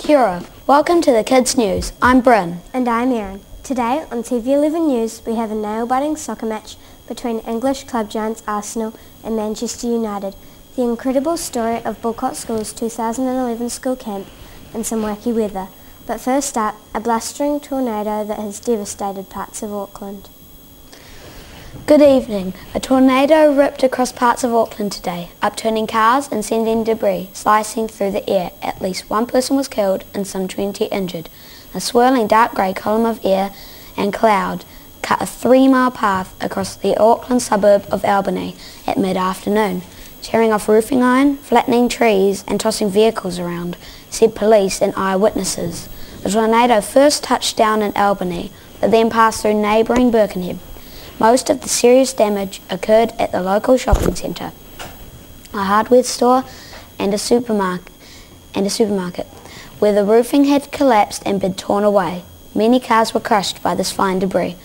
Kia ora. Welcome to the Kids News. I'm Bryn. And I'm Erin. Today on TV11 News we have a nail-biting soccer match between English club giants Arsenal and Manchester United, the incredible story of Boulcott School's 2011 school camp and some wacky weather. But first up, a blustering tornado that has devastated parts of Auckland. Good evening. A tornado ripped across parts of Auckland today, upturning cars and sending debris slicing through the air. At least one person was killed and some 20 injured. A swirling dark grey column of air and cloud cut a 3-mile path across the Auckland suburb of Albany at mid-afternoon, tearing off roofing iron, flattening trees and tossing vehicles around, said police and eyewitnesses. The tornado first touched down in Albany, but then passed through neighbouring Birkenhead. Most of the serious damage occurred at the local shopping centre, a hardware store and a supermarket, where the roofing had collapsed and been torn away. Many cars were crushed by this fine debris.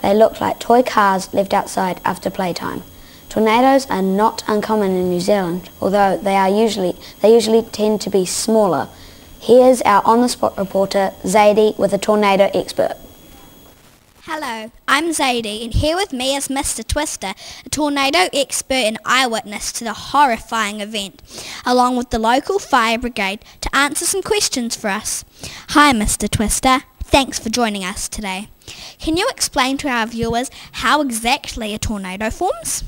They looked like toy cars left outside after playtime. Tornadoes are not uncommon in New Zealand, although they usually tend to be smaller. Here's our on-the-spot reporter, Zadie, with a tornado expert. Hello, I'm Zadie, and here with me is Mr. Twister, a tornado expert and eyewitness to the horrifying event, along with the local fire brigade to answer some questions for us. Hi Mr. Twister, thanks for joining us today. Can you explain to our viewers how exactly a tornado forms?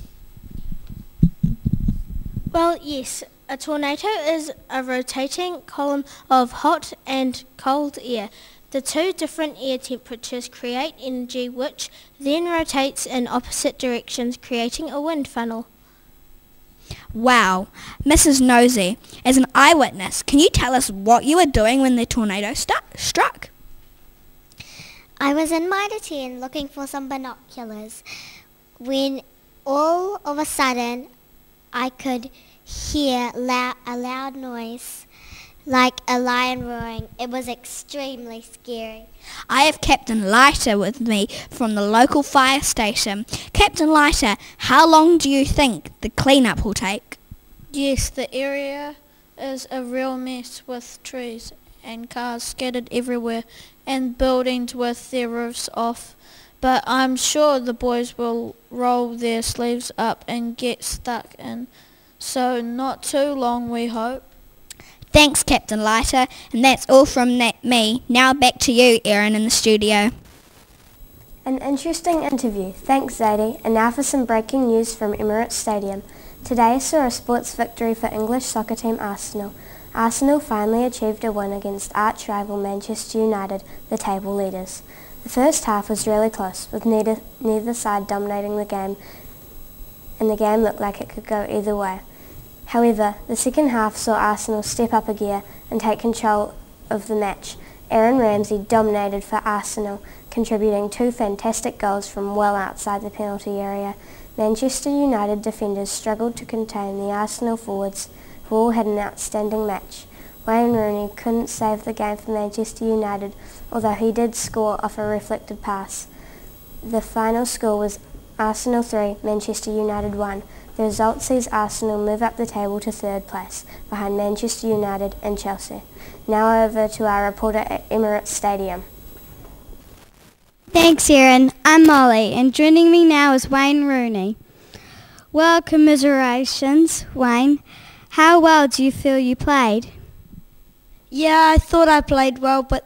Well, yes, a tornado is a rotating column of hot and cold air. The two different air temperatures create energy which then rotates in opposite directions, creating a wind funnel. Wow, Mrs. Nosy, as an eyewitness, can you tell us what you were doing when the tornado struck? I was in my tent looking for some binoculars when all of a sudden I could hear a loud noise like a lion roaring. It was extremely scary. I have Captain Leiter with me from the local fire station. Captain Leiter, how long do you think the clean-up will take? Yes, the area is a real mess with trees and cars scattered everywhere and buildings with their roofs off. But I'm sure the boys will roll their sleeves up and get stuck in. So not too long, we hope. Thanks, Captain Leiter, and that's all from me. Now back to you, Erin, in the studio. An interesting interview. Thanks, Zadie. And now for some breaking news from Emirates Stadium. Today saw a sports victory for English soccer team Arsenal. Arsenal finally achieved a win against arch-rival Manchester United, the table leaders. The first half was really close, with neither side dominating the game, and the game looked like it could go either way. However, the second half saw Arsenal step up a gear and take control of the match. Aaron Ramsey dominated for Arsenal, contributing 2 fantastic goals from well outside the penalty area. Manchester United defenders struggled to contain the Arsenal forwards, who all had an outstanding match. Wayne Rooney couldn't save the game for Manchester United, although he did score off a reflected pass. The final score was Arsenal 3, Manchester United 1. The result sees Arsenal move up the table to 3rd place, behind Manchester United and Chelsea. Now over to our reporter at Emirates Stadium. Thanks, Erin. I'm Molly, and joining me now is Wayne Rooney. Well, commiserations, Wayne. How well do you feel you played? Yeah, I thought I played well, but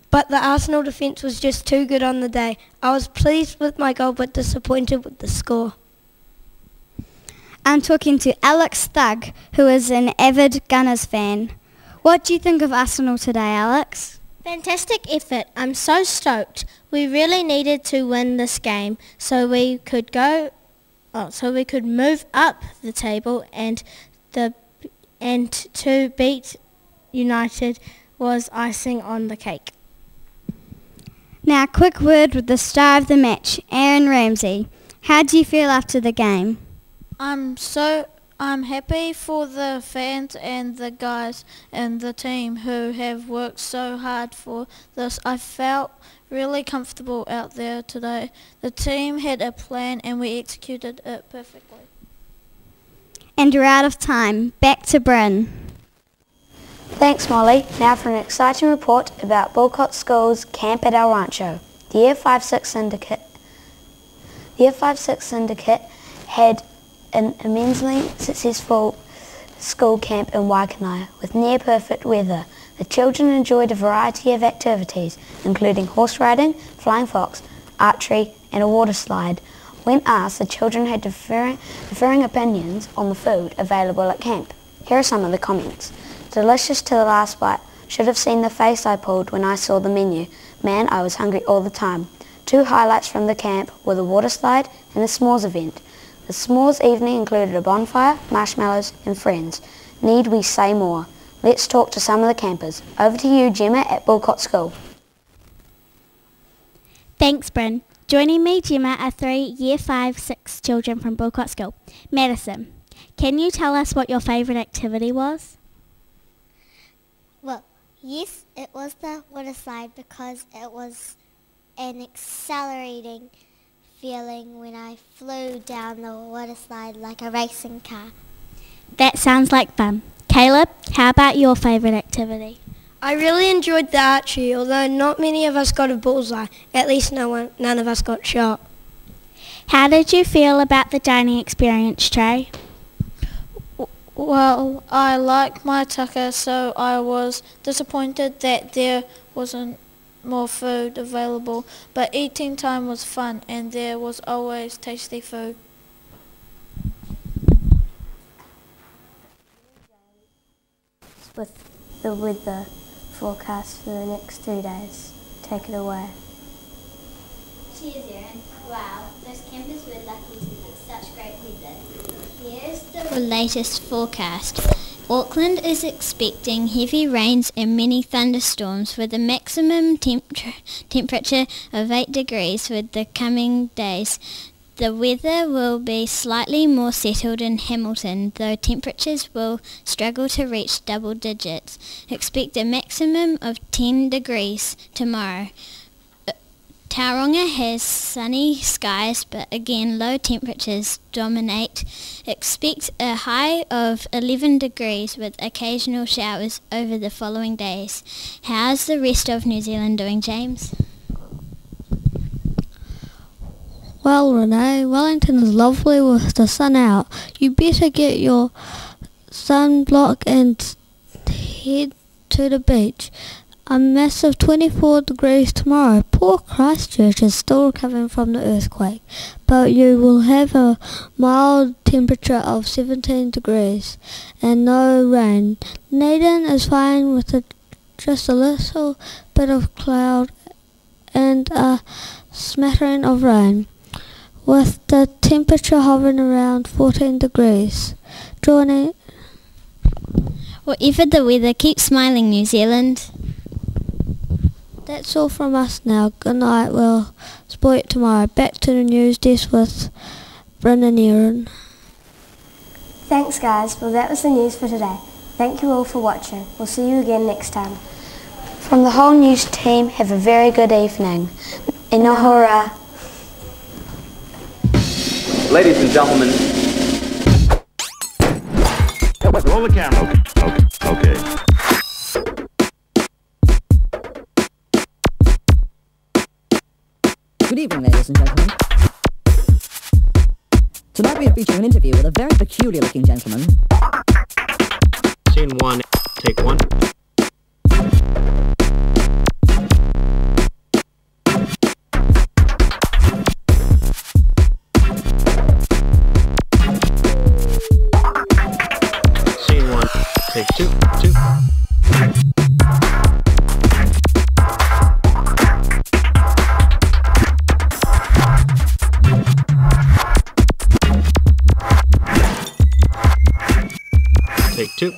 the Arsenal defence was just too good on the day. I was pleased with my goal, but disappointed with the score. I'm talking to Alex Thug, who is an avid Gunners fan. What do you think of Arsenal today, Alex? Fantastic effort. I'm so stoked. We really needed to win this game so we could move up the table, and to beat United was icing on the cake. Now, a quick word with the star of the match, Aaron Ramsey. How do you feel after the game? I'm happy for the fans and the guys and the team who have worked so hard for this. I felt really comfortable out there today. The team had a plan and we executed it perfectly. And we're out of time. Back to Bryn. Thanks, Molly. Now for an exciting report about Boulcott School's camp at El Rancho. The Year 5-6 syndicate had an immensely successful school camp in Waikanae with near-perfect weather. The children enjoyed a variety of activities, including horse riding, flying fox, archery and a water slide. When asked, the children had differing opinions on the food available at camp. Here are some of the comments. Delicious to the last bite. Should have seen the face I pulled when I saw the menu. Man, I was hungry all the time. Two highlights from the camp were the water slide and the s'mores event. The s'mores evening included a bonfire, marshmallows and friends. Need we say more? Let's talk to some of the campers. Over to you, Gemma, at Boulcott School. Thanks, Bryn. Joining me, Gemma, are 3 Year 5-6 children from Boulcott School. Madison, can you tell us what your favourite activity was? Well, yes, it was the water slide because it was an accelerating feeling when I flew down the water slide like a racing car. That sounds like fun. Caleb, how about your favourite activity? I really enjoyed the archery, although not many of us got a bullseye. At least none of us got shot. How did you feel about the dining experience, Trey? Well, I like my tucker, so I was disappointed that there wasn't more food available, but eating time was fun and there was always tasty food. With the weather forecast for the next 2 days. Take it away. Cheers, Erin. Wow, those campers were lucky to get such great weather. Here's the latest forecast. Auckland is expecting heavy rains and many thunderstorms with a maximum temperature of 8 degrees for the coming days. The weather will be slightly more settled in Hamilton, though temperatures will struggle to reach double digits. Expect a maximum of 10 degrees tomorrow. Tauranga has sunny skies, but again low temperatures dominate. Expect a high of 11 degrees with occasional showers over the following days. How's the rest of New Zealand doing, James? Well, Renee, Wellington is lovely with the sun out. You better get your sunblock and head to the beach. A massive 24 degrees tomorrow. Poor Christchurch is still recovering from the earthquake, but you will have a mild temperature of 17 degrees and no rain. Dunedin is fine with just a little bit of cloud and a smattering of rain, with the temperature hovering around 14 degrees. Whatever the weather, keep smiling, New Zealand. That's all from us now. Good night. We'll spoil it tomorrow. Back to the news desk with Bryn and Erin. Thanks, guys. Well, that was the news for today. Thank you all for watching. We'll see you again next time. From the whole news team, have a very good evening. Inohora. Ladies and gentlemen. Roll the camera. Okay. Good evening, ladies and gentlemen. Tonight we are featuring an interview with a very peculiar-looking gentleman. Scene 1, take 1. Scene 1, take 2. Take 2.